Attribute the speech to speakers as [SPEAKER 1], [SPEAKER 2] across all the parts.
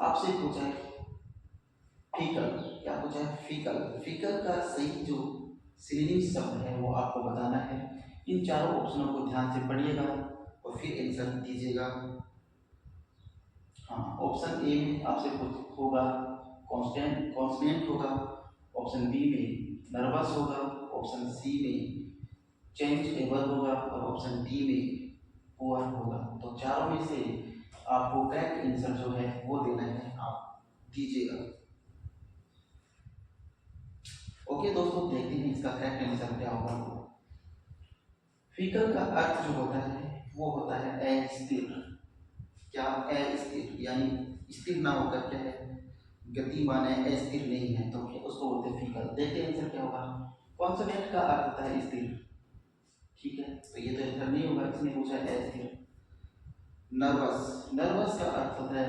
[SPEAKER 1] आपसे पूछा है फीकल, क्या पूछा है? फीकल। फीकल का सही जो सिनोनिम शब्द है वो आपको बताना है। इन चारों ऑप्शनों को ध्यान से पढ़िएगा और फिर आंसर दीजिएगा। हाँ, ऑप्शन ए में आपसे कुछ होगा कॉन्स्टेंट होगा, ऑप्शन बी में नर्वस होगा, ऑप्शन सी में चेंजेबल होगा और ऑप्शन डी में पुअर होगा। तो चारों में से आपको करेक्ट आंसर जो है वो देना है, आप दीजिएगा। ओके दोस्तों, देखते हैं इसका करेक्ट आंसर क्या होगा। फीकल का अर्थ जो होता है वो होता है अस्थिर। क्या? अस्थिर, यानी स्थिर ना होकर क्या है, गतिमान है, अस्थिर नहीं है, तो उसको बोलते हैं फीकल। देखते हैं आंसर क्या होगा। कॉन्सोनेंट का अर्थ होता है स्थिर, ठीक है, तो ये तो आंसर नहीं होगा, इसने पूछा है अस्थिर। नर्वस, नर्वस का अर्थ होता है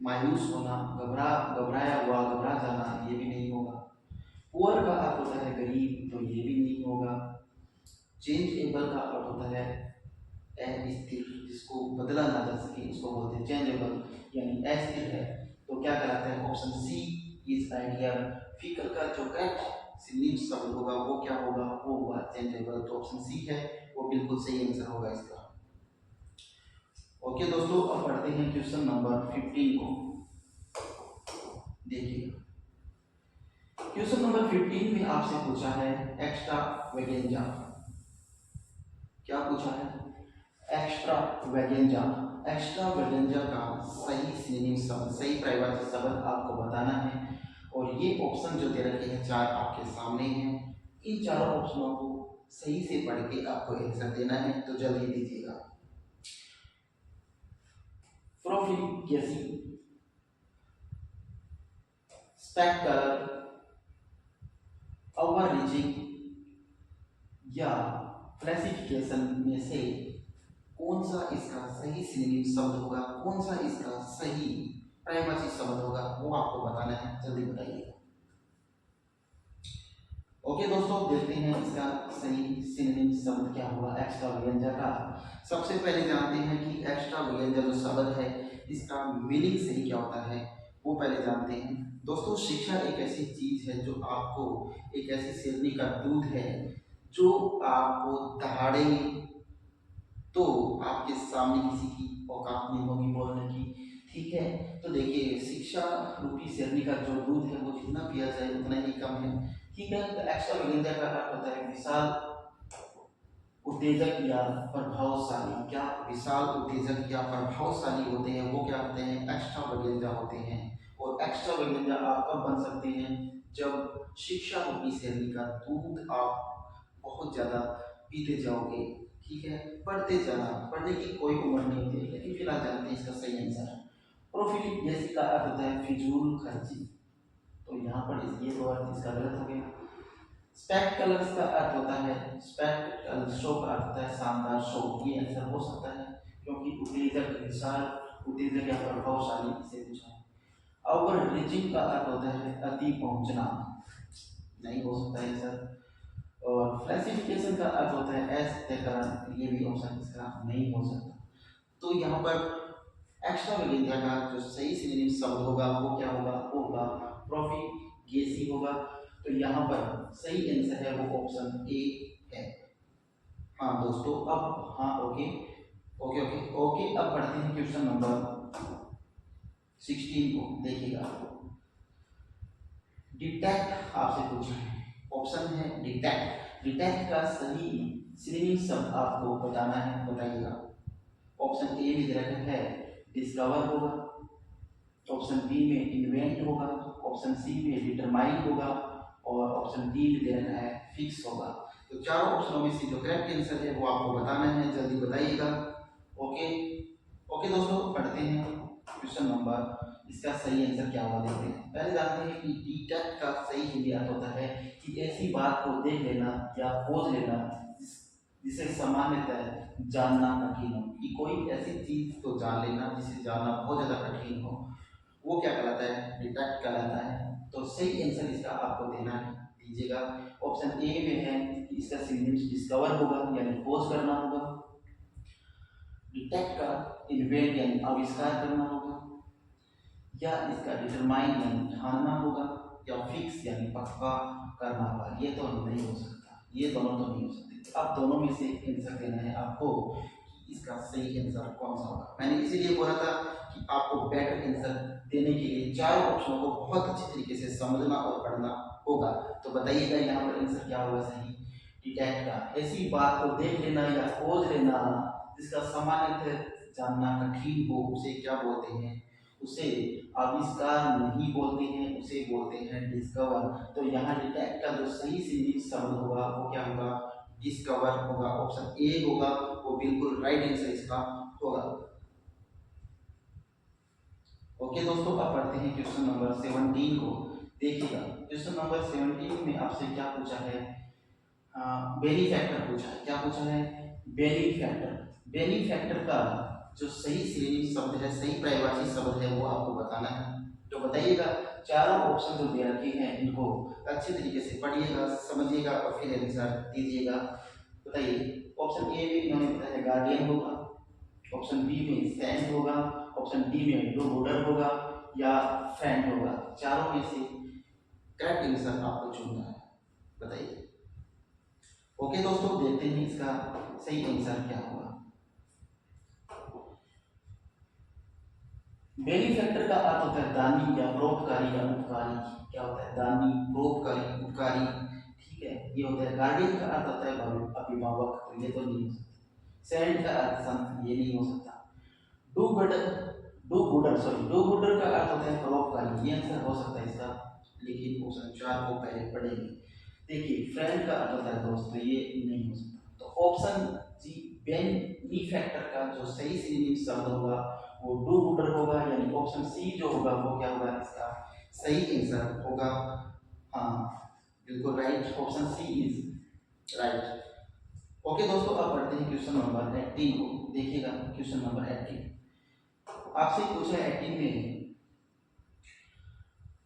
[SPEAKER 1] मायूस होना, घबराया हुआ, घबरा जाना, ये भी नहीं होगा। पुअर का अर्थ होता है गरीब, तो ये भी नहीं होगा। चेंजेबल का अर्थ होता है अस्थिर, जिसको बदला ना जा सके उसको बोलते हैं चेंजेबल, यानी अस्थिर है। तो क्या कहलाता है? Option C is right here. Pickle का जो करेक्ट सिनोनिम शब्द होगा वो क्या होगा? वो होगा चेंजेबल। तो ऑप्शन सी है वो बिल्कुल सही आंसर होगा इसका। ओके दोस्तों, अब पढ़ते हैं क्वेश्चन नंबर 15 को। देखिए, क्वेश्चन नंबर 15 में आपसे पूछा है एक्स्ट्रा वेगेंजा। क्या पूछा है? एक्स्ट्रा वेगेंजा। एक्स्ट्रा वेगेंजा का सही सिनोनिम शब्द, सही परिभाषित शब्द आपको बताना है। और ये ऑप्शन जो दे रखे हैं चार आपके सामने हैं, इन चारों ऑप्शनों को सही से पढ़ के आपको आंसर देना है, तो जल्दी दीजिएगा। प्रोफिलिकेसी, स्पेक्टर, ओवररीचिंग या क्लासिफिकेशन में से कौन सा इसका सही सिनोनिम शब्द होगा, कौन सा इसका सही परिभाषित शब्द होगा, वो आपको बताना है, जल्दी बताइए। ओके दोस्तों, देखते हैं इसका सही सिनोनिम शब्द क्या होगा एक्स्ट्रा वेगेंजा का। सबसे पहले जानते हैं कि एक्स्ट्रा वेगेंजा जो शब्द है इसका मीनिंग सही क्या होता है, वो पहले जानते हैं। दोस्तों, शिक्षा एक ऐसी चीज है जो आपको, एक ऐसी शेरनी का दूध है जो आपको दहाड़ेंगे तो आपके सामने किसी की औकात नहीं होगी बोलने की, ठीक है। तो देखिए, शिक्षा रूपी शेरनी का जो दूध है वो जितना पिया जाए उतना ही कम है, ठीक है। तो एक्स्ट्रा वेगेंजा का अर्थ होता है विशाल, उत्तेजक या प्रभावशाली। क्या विशाल, उत्तेजक या प्रभावशाली होते हैं वो क्या होते हैं? एक्स्ट्रा वेगेंजा होते हैं। और एक्स्ट्रा वेगेंजा आप कब बन सकते हैं? जब शिक्षा रूपी शेरनी का दूध आप बहुत ज्यादा पीते जाओगे, ठीक है। पढ़ते जाना, पढ़ने की कोई उम्र नहीं होती, लेकिन फिलहाल जानते हैं इसका सही आंसर। प्रोफिलिक का अर्थ होता है फिजूल खर्ची, तो यहाँ पर ये तो अर्थ इसका गलत हो गया। स्पेक्टकलर्स का अर्थ होता है, स्पेक्टकल शो का अर्थ होता है शानदार शो, ये आंसर हो सकता है क्योंकि उत्तेजक, विशाल, उत्तेजक या प्रभावशाली से पूछा है। ओवर रीचिंग का अर्थ होता है अति पहुंचना, नहीं हो सकता है सर। और क्लासिफिकेशन का अर्थ होता है एस कारण, ये भी ऑप्शन इसका नहीं हो सकता। तो यहाँ पर एक्स्ट्रा वेगेंजा का जो सही सिनोनिम शब्द होगा वो क्या होगा? वो होगा प्रोफिगेसी होगा। तो यहाँ पर सही आंसर है वो ऑप्शन ए है। हाँ दोस्तों, अब हाँ, ओके ओके ओके ओके, अब पढ़ते हैं क्वेश्चन नंबर 16 को। देखिएगा, डिटेक्ट आपसे पूछा है, ऑप्शन है डिटेक्ट। डिटेक्ट का सही सिनोनिम शब्द आपको बताना है, बताइएगा। ऑप्शन ए में दे रखा है डिस्कवर होगा, ऑप्शन बी में इन्वेंट होगा, ऑप्शन सी में डिटरमाइन होगा और ऑप्शन डी में दे रखा है फिक्स होगा। तो चारों ऑप्शनों में से जो करेक्ट आंसर है वो आपको बताना है, जल्दी बताइएगा। ओके ओके दोस्तों, पढ़ते हैं क्वेश्चन नंबर, इसका सही आंसर क्या होगा देखते हैं। पहले जानते हैं कि डिटेक्ट का सही हिंदी अर्थ होता है कि ऐसी बात को देख लेना या खोज लेना जिसे सामान्यतः जानना कठिन हो, कि कोई ऐसी चीज को जान लेना जिसे जानना बहुत ज्यादा कठिन हो, वो क्या कहलाता है? डिटेक्ट कहलाता है। तो सही आंसर इसका आपको देना है, दीजिएगा। ऑप्शन ए में है कि इसका सिनोनिम डिस्कवर होगा यानी खोज करना होगा, डिटेक्ट का इन्वेंट यानी आविष्कार करना होगा, या इसका डिटरमाइन यानी ठानना होगा, या फिक्स यानी पक्का करना होगा। ये तो नहीं हो सकता, ये दोनों तो नहीं हो सकते। अब दोनों में से आंसर देना है आपको कि इसका सही आंसर कौन सा होगा। मैंने इसीलिए बोला था कि आपको बेटर आंसर देने के लिए चारों ऑप्शनों को बहुत अच्छी तरीके से समझना और पढ़ना होगा। तो बताइएगा यहाँ पर आंसर क्या होगा सही। डिटेक्ट का ऐसी बात को देख लेना या खोज लेना जिसका सामान्यतः जानना कठिन हो उसे क्या बोलते हैं, उसे आविष्कार नहीं बोलते हैं, उसे बोलते हैं डिस्कवर। तो यहाँ डिटेक्ट का जो सही सिंगिंग शब्द होगा वो क्या होगा, डिस्कवर होगा। ऑप्शन ए होगा वो बिल्कुल राइट आंसर इसका होगा। ओके दोस्तों, अब पढ़ते हैं क्वेश्चन नंबर 17 को। देखिएगा क्वेश्चन नंबर 17 में आपसे क्या पूछा है, बेनी फैक्टर पूछा है। क्या पूछा है, बेनी फैक्टर। बेनी फैक्टर का जो सही श्रेणी शब्द है, सही पर्यायवाची शब्द है वो आपको बताना है। तो बताइएगा, चारों ऑप्शन जो दे रखे हैं इनको अच्छे तरीके से पढ़िएगा, समझिएगा और फिर आंसर दीजिएगा। बताइए, ऑप्शन ए में इन्होंने बताया गार्डियन होगा, ऑप्शन बी में सैंड होगा, ऑप्शन डी में डू बॉर्डर होगा, या फ्रेंड होगा। चारों में से करेक्ट आंसर आपको चुनना है। बताइए। ओके दोस्तों, देखते हैं इसका सही आंसर क्या होगा। बेनिफैक्टर का अर्थ होता है दानी या परोपकारी या उपकारी। क्या होता है, दानी, परोपकारी, उपकारी। ठीक है, ये होता है। गार्डियन का अर्थ होता है अभिभावक, तो ये तो नहीं हो सकता। सेंट का अर्थ संत, ये नहीं हो सकता। डू गुडर, डू गुडर का अर्थ होता है परोपकारी, ये आंसर हो सकता है इसका, लेकिन ऑप्शन 4 को पहले पढ़ेंगे। देखिए, फ्रेंड का अर्थ होता है दोस्त, तो ये नहीं हो सकता। तो ऑप्शन जी बेनिफैक्टर का जो सही सिनोनिम शब्द होगा वो डू गुडर होगा, यानी ऑप्शन सी जो होगा वो क्या होगा, इसका सही आंसर होगा। हाँ, बिल्कुल right, option C is right. Okay दोस्तों, अब पढ़ते हैं क्वेश्चन नंबर 18 को। देखिएगा क्वेश्चन नंबर 18 आपसे पूछा है। 18 में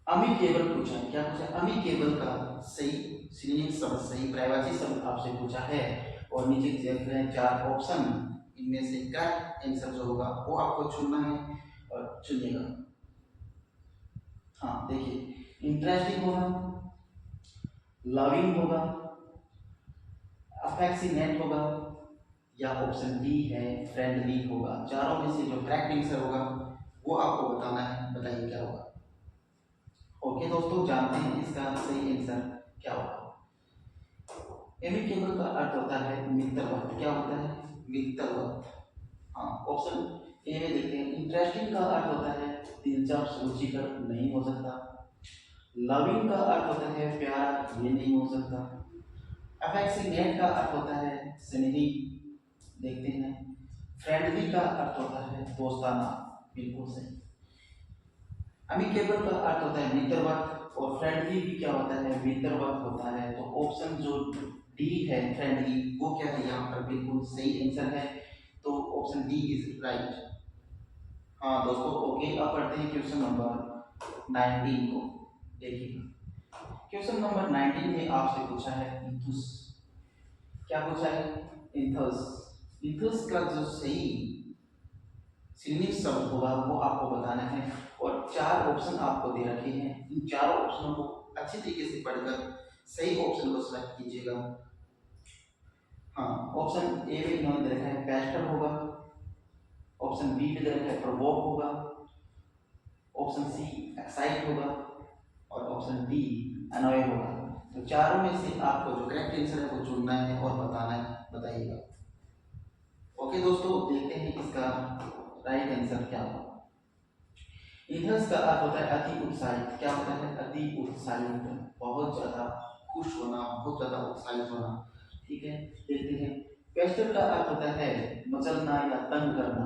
[SPEAKER 1] अमिकेबल पूछा है। क्या पूछा है, अमिकेबल का सही सिनोनिम शब्द, सही पर्यायवाची शब्द आपसे पूछा है। और नीचे देख रहे हैं 4 ऑप्शन, इनमें से करेक्ट आंसर जो होगा वो आपको चुनना है और चुनिएगा। हाँ देखिए, इंटरेस्टिंग होगा, लविंग होगा, अफेक्शनेट होगा, या ऑप्शन डी है फ्रेंडली होगा। चारों में से जो करेक्ट आंसर होगा वो आपको बताना है। बताइए क्या होगा। ओके दोस्तों, जानते हैं इसका सही आंसर क्या होगा। एमिकेबल का अर्थ होता है मित्रवत। क्या होता है, मित्रवत। हाँ, ऑप्शन ए में देखते हैं। इंटरेस्टिंग का अर्थ होता है दिलचस्प, रुचिकर, नहीं हो सकता। लविंग का अर्थ होता है प्यारा, ये नहीं हो सकता। अफेक्शनेट का अर्थ होता है स्नेही, देखते हैं। फ्रेंडली का अर्थ होता है दोस्ताना, बिल्कुल सही। अमिकेबल का अर्थ होता है मित्रवत, और फ्रेंडली भी क्या होता है, मित्रवत होता है। तो ऑप्शन जो डी है फ्रेंडली, वो क्या है यहाँ पर बिल्कुल सही आंसर है। तो ऑप्शन डी इज राइट। हाँ दोस्तों, ओके, अब पढ़ते हैं क्वेश्चन नंबर 19 को। देखिए क्वेश्चन नंबर 19 में आपसे पूछा है इंथुस। क्या पूछा है, इंथस। इंथस का जो सही सिनोनिम शब्द होगा वो आपको बताना है। और 4 ऑप्शन आपको दे रखे हैं, इन चारों ऑप्शनों को अच्छी तरीके से पढ़कर सही ऑप्शन को सिलेक्ट कीजिएगा। हाँ, ऑप्शन ए में इन्होंने दे रखा है पेस्टर होगा, ऑप्शन बी में दे रखा है प्रोवोक होगा, ऑप्शन सी एक्साइट होगा, और ऑप्शन डी अनॉय होगा। तो चारों में से आपको जो करेक्ट आंसर है वो चुनना है और बताना है। बताइएगा। ओके दोस्तों, देखते हैं इसका राइट आंसर क्या होगा। इधर्स का अर्थ होता है अति उत्साहित। क्या होता है, अति उत्साहित, बहुत ज्यादा खुश होना, बहुत ज्यादा उत्साहित होना। ठीक है, देखते हैं। पेस्टर का अर्थ होता है मचलना या तंग करना।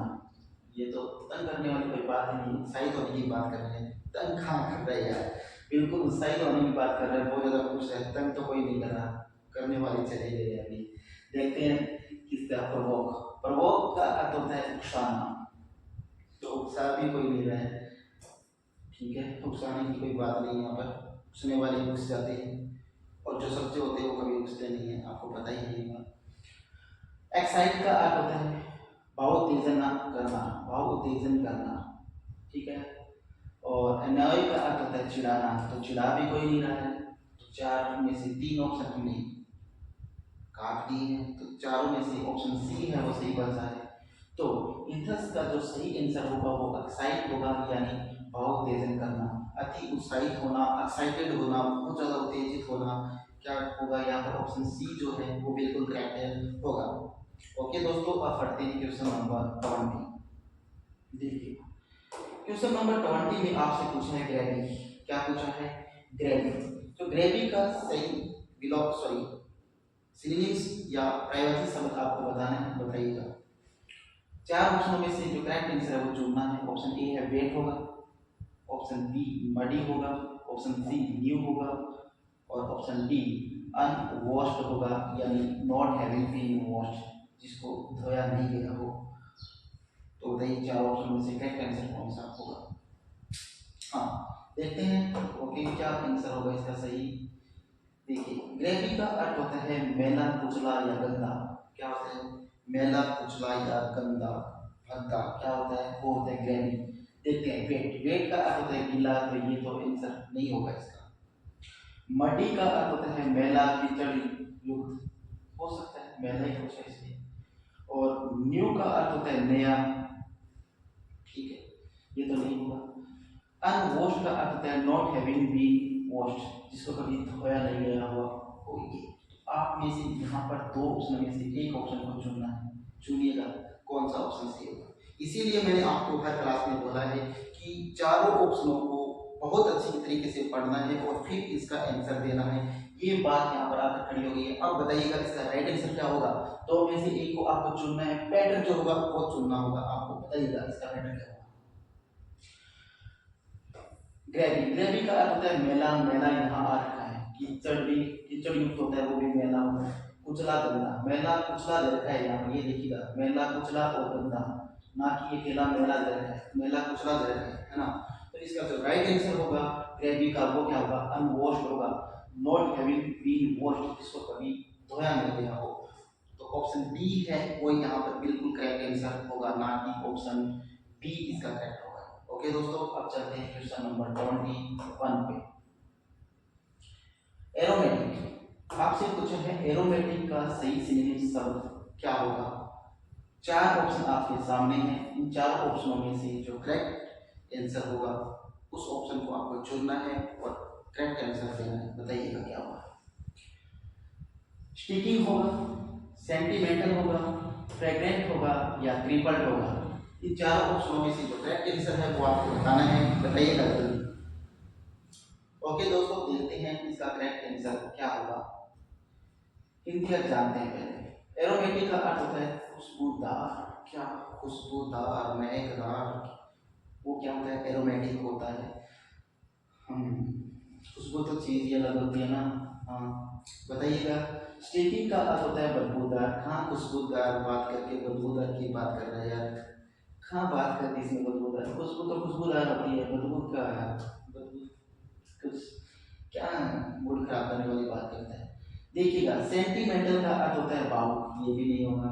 [SPEAKER 1] ये तो तंग करने वाली कोई बात नहीं, उत्साहित होने की बात कर रहे हैं। तंग कहाँ कर रहे हैं यार, बिल्कुल उत्साहित होने की बात कर रहे हैं, बहुत ज्यादा खुश है। तंग तो कोई नहीं कर रहा, करने वाले चले गए अभी। देखते हैं किसका, प्रवोक। प्रवोक का अर्थ होता है उकसाना, तो उत्साह भी कोई नहीं रहा है। ठीक है, उकसाने की कोई बात नहीं है यहाँ पर, उकसने वाले उकस जाते हैं, और जो सच्चे होते हैं वो कभी उकसते नहीं है, आपको पता ही नहीं है। एक्साइट का अर्थ होता है भाव उत्तेजना करना, भाव उत्तेजन करना। ठीक है, और एनॉय का अर्थ होता है चिढ़ाना, तो चिढ़ा भी कोई नहीं रहा है, तो चार में से तीन ऑप्शन हमने काट दिए हैं, तो चारों में से ऑप्शन सी है वो सही बचा है। तो इंथस का जो सही आंसर होगा वो एक्साइट होगा, यानी भावोत्तेजन करना, अति उत्साहित होना, एक्साइटेड होना, बहुत ज्यादा उत्तेजित होना, क्या होगा यहाँ पर ऑप्शन सी जो है वो बिल्कुल करेक्ट होगा। ओके दोस्तों, अब पढ़ते हैं क्वेश्चन नंबर 20। देखिए क्वेश्चन नंबर 20 में आपसे पूछा है ग्रेवी। क्या पूछा है? ग्रेवी। तो ग्रेवी का सही सिनोनिम्स या प्रायवाची शब्द आपको बताना है, बताइएगा। चार ऑप्शनों में से जो करेक्ट आंसर है वो चुनना है। ऑप्शन ए है वेट होगा, ऑप्शन बी मडी होगा, ऑप्शन सी न्यू होगा, और ऑप्शन डी अनवॉश्ड होगा, यानी नॉट हैविंग बीन वॉश्ड, जिसको धोया नहीं गया हो। तो बताइए चार ऑप्शन में से करेक्ट आंसर कौन सा होगा? हाँ देखते हैं। ओके, क्या आंसर होगा इसका सही? देखिए ग्रेवी का अर्थ होता है मैला, कुचला या गंदा। क्या होता है? मैला, कुचला या गंदा, भद्दा, क्या होता है? वो होता है ग्रेवी। देखते हैं वेट। वेट का अर्थ होता है गीला, तो ये तो आंसर नहीं होगा इसका। मडी का अर्थ होता है मैला, कीचड़ युक्त, हो सकता है मैला ही कुछ है इसलिए। और न्यू का अर्थ होता है नया, ठीक है, ये तो नहीं होगा। अनवॉश्ड का अर्थ होता है नॉट हैविंग बीन वॉश्ड, जिसको कभी धोया नहीं गया हुआ हो। ये तो आप में से यहाँ पर दो ऑप्शन में से एक ऑप्शन को चुनना है, चुनिएगा कौन सा ऑप्शन सही होगा। इसीलिए मैंने आपको हर क्लास में बोला है कि चारों ऑप्शनों को बहुत अच्छी तरीके से पढ़ना है और फिर इसका आंसर देना है। ये बात यहाँ पर आकर खड़ी हो गई है। अब बताइएगा इसका राइट आंसर क्या होगा। दो में से एक को आपको चुनना है, पैटर्न जो होगा वो चुनना होगा आपको। बताइएगा इसका पैटर्न क्या होगा। ग्रेवी, ग्रेवी का अर्थ होता है मैला, मैला यहाँ आ रखा है। कीचड़ भी कीचड़ युक्त होता है, वो भी मैला होता है। कुचला, गंदा, मैला कुचला दे रखा है यहाँ पर, ये देखिएगा मैला, कुचला और गंदा, ना कि अकेला मैला दे रखा है, मैला कुचला दे रखा है ना। तो इसका जो राइट आंसर होगा ग्रेवी का वो क्या होगा? अनवॉश्ड होगा, नॉट हैविंग बीन वॉश्ड, जिसको कभी धोया नहीं गया हो। तो ऑप्शन बी है वो यहाँ पर बिल्कुल करेक्ट आंसर होगा, ना कि ऑप्शन बी इसका करेक्ट होगा। ओके दोस्तों, अब चलते हैं क्वेश्चन नंबर 21 पे। एरोमेटिक आपसे पूछा है, एरोमेटिक का सही सिनोनिम शब्द क्या होगा? चार ऑप्शन आपके सामने हैं। इन चार ऑप्शनों में से जो करेक्ट आंसर होगा उस ऑप्शन को आपको चुनना है और करेक्ट आंसर देना है। बताइएगा क्या होगा। स्टिकिंग होगा, सेंटिमेंटल होगा, फ्रेग्रेंट होगा या क्रिपल्ड होगा। इन चारों ऑप्शनों में से जो करेक्ट आंसर है वो आपको बताना है। बताइएगा जल्दी। ओके दोस्तों, देखते हैं इसका करेक्ट आंसर क्या होगा। हिंदी अब जानते हैं पहले। एरोमेटिक का अर्थ होता है खुशबूदार। क्या? खुशबूदार, महकदार, वो क्या होता है? एरोमेटिक होता है। खुशबू तो चीज ही अलग होती है ना। हाँ बताइएगा। स्टिकिंग का अर्थ होता है बदबूदार। हाँ खुशबूदार बात करके बदबूदार की बात कर रहे हैं यार। हाँ बात करके इसमें बदबूदार, खुशबू तो खुशबूदार होती है, बदबू का है, बदबू कुछ क्या मूड खराब करने वाली बात करता है। देखिएगा सेंटिमेंटल का अर्थ होता है भावुक, ये भी नहीं होगा।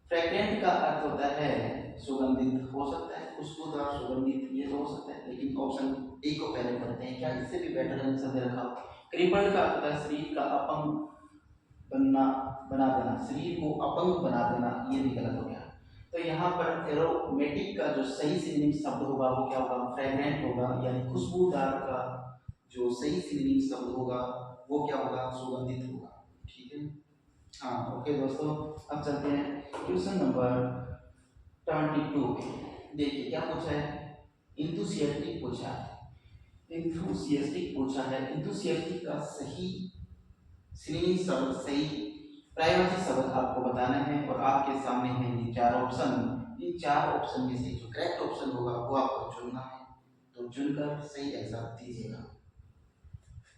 [SPEAKER 1] फ्रेग्रेंट का अर्थ होता है सुगंधित, हो सकता है खुशबूदार सुगंधित, ये तो हो सकता है, लेकिन ऑप्शन ए को पहले पढ़ते हैं, क्या इससे भी बेटर आंसर दे रखा। क्रिपल्ड का अर्थ होता है शरीर का अपंग बना देना, शरीर को अपंग बना देना, ये भी गलत हो गया। तो यहाँ पर एरोमेटिक का जो सही सिनोनिम शब्द होगा वो क्या होगा? फ्रेग्रेंट होगा, यानी खुशबूदार का जो सही सिनोनिम शब्द होगा वो क्या होगा? सुगंधित होगा। ठीक है, हाँ ओके दोस्तों, अब चलते हैं क्वेश्चन नंबर 22 पे। देखिए क्या पूछा है। इंथुसियास्टिक पूछा है। इंथुसियास्टिक पूछा है। इंथुसियास्टिक का सही सिनोनिम शब्द, सही प्रायवाची शब्द आपको बताना है और आपके सामने हैं ये चार ऑप्शन। इन चार ऑप्शन में से जो करेक्ट ऑप्शन होगा वो आपको चुनना है, तो चुनकर सही आंसर दीजिएगा।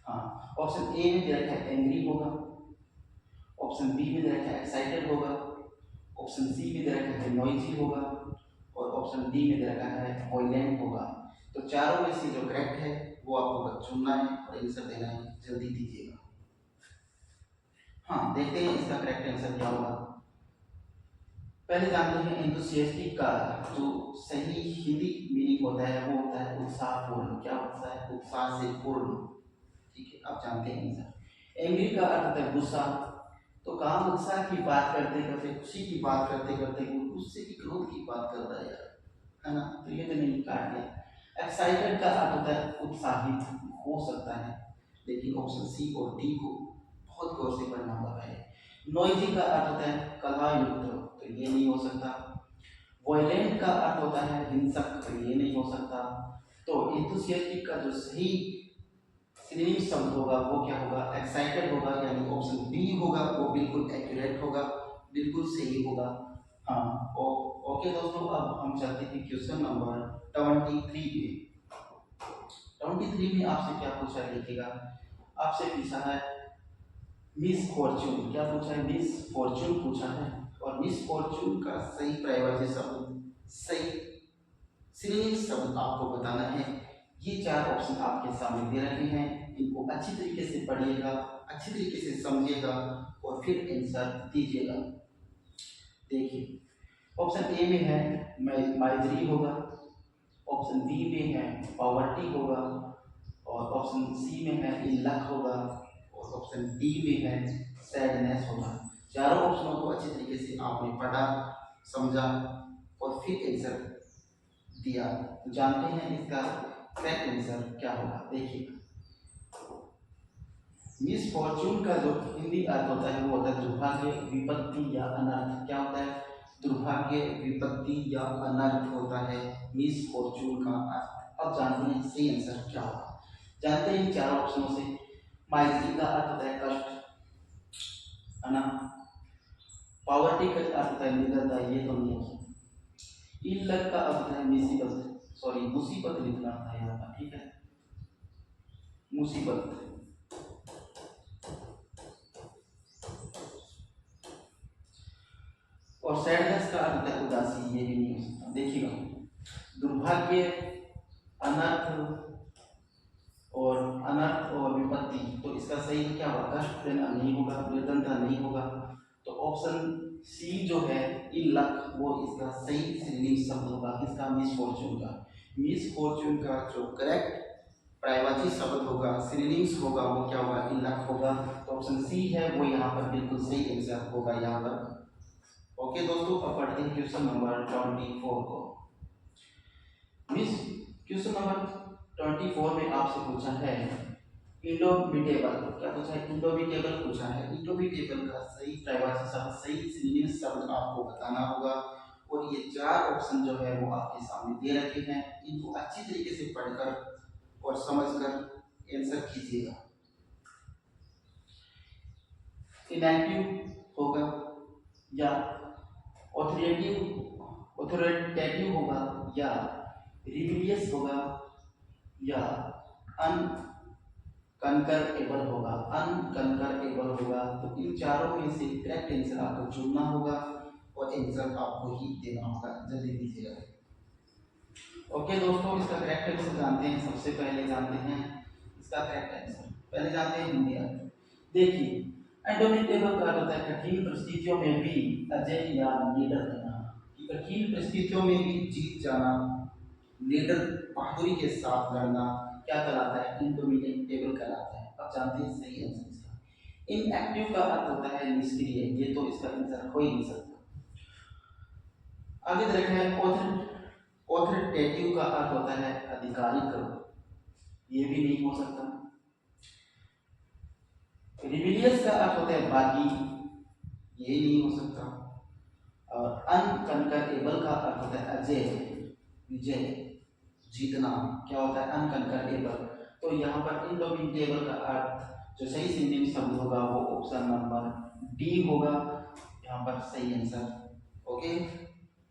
[SPEAKER 1] हाँ, ऑप्शन ए में दे रखा है एंग्री होगा, ऑप्शन बी में दे रखा है एक्साइटेड होगा, ऑप्शन सी में दे रखा है नॉइजी होगा, और ऑप्शन डी में दे रखा है वॉयलेंट होगा। तो चारों में से जो करेक्ट है वो आपको चुनना है और आंसर देना है। जल्दी दीजिएगा। हाँ देखते हैं इसका करेक्ट आंसर क्या होगा। पहले जानते हैं एंथुसियास्टिक का जो सही हिंदी मीनिंग होता है वो होता है उत्साहपूर्ण। क्या होता है? उत्साह से पूर्ण। ठीक है, आप जानते हैं सर। एंग्री का अर्थ होता है गुस्सा। तो काम उत्साह की बात करते करते, खुशी की बात करते करते वो गुस्से की, क्रोध की बात कर रहा है यार, है ना? तो ये तो नहीं काट दिया। एक्साइटेड का अर्थ होता है उत्साहित हो सकता है, लेकिन ऑप्शन सी और डी को बहुत गौर से पढ़ना होगा पहले। नॉइजी का अर्थ होता है कलह युक्त, तो ये नहीं हो सकता। वॉयलेंट का अर्थ होता है हिंसक, तो ये नहीं हो सकता। तो इंथुसियास्टिक का जो सही सिनोनिम शब्द होगा वो क्या होगा? एक्साइटेड होगा, यानी ऑप्शन बी होगा, वो बिल्कुल एक्यूरेट होगा, बिल्कुल सही होगा। हाँ, ओके दोस्तों, अब हम चलते हैं क्वेश्चन नंबर 23 पे। 23 में आपसे क्या पूछा है देखिएगा। आपसे पूछा है मिस फॉर्चून। क्या पूछा है? मिस फॉर्चून पूछा है। और मिस फॉर्चून का सही परिभाषित शब्द, सही सिनोनिम शब्द आपको बताना है। ये चार ऑप्शन आपके सामने दे रखे हैं, इनको अच्छी तरीके से पढ़िएगा, अच्छी तरीके से समझिएगा और फिर आंसर दीजिएगा। देखिए, ऑप्शन ए में है माइजरी होगा, ऑप्शन बी में है पॉवर्टी होगा, और ऑप्शन सी में है इलक होगा, और ऑप्शन डी में है सैडनेस होगा। चारों ऑप्शनों को अच्छी तरीके से आपने पढ़ा, समझा और फिर आंसर दिया। तो जानते हैं इसका करेक्ट आंसर क्या होगा। देखिए, मिस फॉर्चून का जो हिंदी अर्थ होता है वो होता है दुर्भाग्य, विपत्ति या अनर्थ। क्या होता है? दुर्भाग्य, विपत्ति या अनर्थ होता है मिस फॉर्चून का अर्थ। अब जानते हैं सही आंसर क्या होगा। जानते हैं चार ऑप्शनों से। माइजरी का अर्थ होता है कष्ट, है ना? पॉवर्टी का अर्थ होता है निरंता, ये तो नहीं है। इल्लत का अर्थ है मुसीबत, सॉरी मुसीबत लिखना था यहाँ पर, ठीक है, मुसीबत। और सैडनेस का अर्थ है उदासी, ये भी नहीं हो सकता। देखिएगा, दुर्भाग्य, अनर्थ और विपत्ति, तो इसका सही क्या होगा? कष्ट देना नहीं होगा, निर्धनता नहीं होगा। तो ऑप्शन सी जो है इलक, वो इसका सही सिनोनिम शब्द होगा इसका मिसफॉर्चून का। मिसफॉर्चून का जो करेक्ट प्रायवाची शब्द होगा, सिनोनिम्स होगा, वो क्या होगा? इलक होगा। तो ऑप्शन सी है वो यहाँ पर बिल्कुल सही आंसर होगा यहाँ पर। ओके दोस्तों, अब पढ़ते हैं क्वेश्चन नंबर 24 को। मिस क्वेश्चन नंबर 24 में आपसे पूछा है इंडोमिटेबल। क्या पूछा है? इंडोमिटेबल पूछा है। इंडोमिटेबल का सही परिभाषा शब्द, सही सिनोनिम शब्द आपको बताना होगा। और ये चार ऑप्शन जो है वो आपके सामने दे रखे हैं, इनको अच्छी तरीके से पढ़कर और समझकर आंसर कीजिएगा। इनएक्टिव होगा या ऑथोरिटेटिव होगा या रिबेलियस होगा या अनकंकरेबल होगा। अनकंकरेबल होगा, तो इन चारों में से करेक्ट आंसर आपको चुनना होगा और आंसर आपको ही देना होगा। जल्दी दीजिएगा। ओके दोस्तों, इसका करेक्ट आंसर जानते हैं। सबसे पहले जानते हैं इसका करेक्ट आंसर। पहले जानते हैं हिंदी अर्थ। देखिए, इंडोमिटेबल का होता है कठिन परिस्थितियों में भी अजय या निडर रहना। कठिन परिस्थितियों में भी जीत जाना, निडर बहादुरी के साथ लड़ना क्या कहलाता है? इंडोमिटेबल कहलाता है। अब जानते हैं सही आंसर इसका। इनएक्टिव का अर्थ होता है निष्क्रिय, ये तो इसका आंसर हो ही नहीं सकता। आगे देखते हैं ऑथोरिटेटिव का अर्थ होता है आधिकारिक, ये भी नहीं हो सकता। रिबेलियस का अर्थ होता है बागी, ये नहीं हो सकता। और अनकंकरेबल का अर्थ होता है अजय, विजय, जीतना। क्या होता है? अनकंकरेबल। तो यहाँ पर इंडोमिटेबल का अर्थ जो सही सिनोनिम शब्द होगा वो ऑप्शन नंबर डी होगा यहाँ पर सही आंसर। ओके,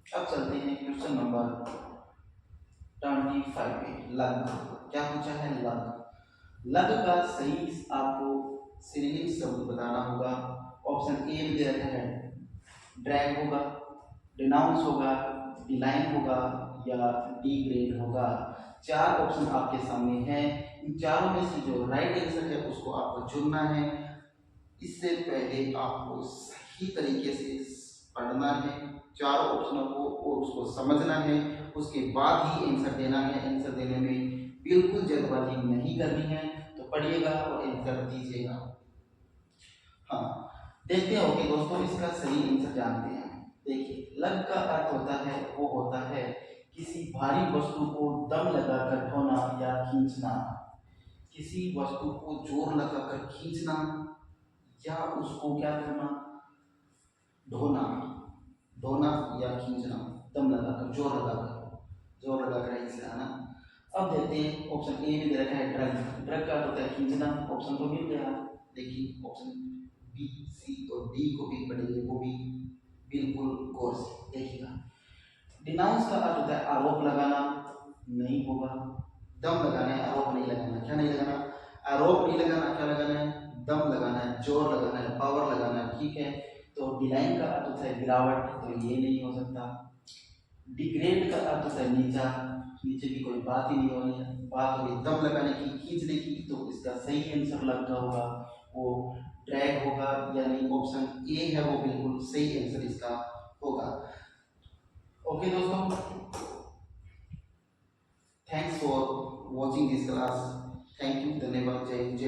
[SPEAKER 1] अब चलते हैं क्वेश्चन नंबर 25 पे। लग, क्या पूछा है? लग। लग का सही आपको सिनोनिम शब्द बताना होगा। ऑप्शन ए में दे रखा है ड्रैग होगा, डिनाउंस होगा, डिलाइन होगा या डिग्रेड होगा। चार ऑप्शन आपके सामने हैं। इन चारों में से जो राइट आंसर है उसको आपको चुनना है। इससे पहले आपको सही तरीके से पढ़ना है, चारों ऑप्शनों को और उसको समझना है, उसके बाद ही आंसर देना है। आंसर देने में बिल्कुल जल्दबाजी नहीं करनी है। तो पढ़िएगा और आंसर दीजिएगा। हाँ, देखते हो कि दोस्तों इसका सही आंसर जानते हैं। देखिए, लग का अर्थ होता है, वो होता है किसी भारी वस्तु को दम लगाकर ढोना या खींचना। किसी वस्तु को जोर लगाकर खींचना या उसको क्या करना, ढोना। ढोना या खींचना, दम लगाकर, जोर लगाकर, जोर लगाकर ऐसे आना। अब देखते हैं ऑप्शन ए में दे रखा है ड्रग। ड्रग का होता है खींचना, ऑप्शन तो मिल गया। देखिए ऑप्शन बी, सी और डी को भी पढ़ेंगे, वो भी बिल्कुल गौर से देखिएगा। डिनाउंस का अर्थ होता है आरोप लगाना, नहीं होगा। दम लगाना है, आरोप नहीं लगाना। क्या नहीं लगाना? आरोप नहीं लगाना। क्या लगाना है? दम लगाना है, जोर लगाना है, पावर लगाना है। ठीक है, तो डिलाइन का अर्थ होता है गिरावट, तो ये नहीं हो सकता। डिग्रेड का अर्थ होता है नीचा, नीचे की कोई बात ही नहीं हो रही है। बात होगी दम लगाने की, खींचने की, तो इसका सही आंसर लगता होगा वो ड्रैग होगा, यानी ऑप्शन ए है वो बिल्कुल सही आंसर इसका होगा। ओके दोस्तों, thanks for watching this class. Thank you, धन्यवाद, जय जय।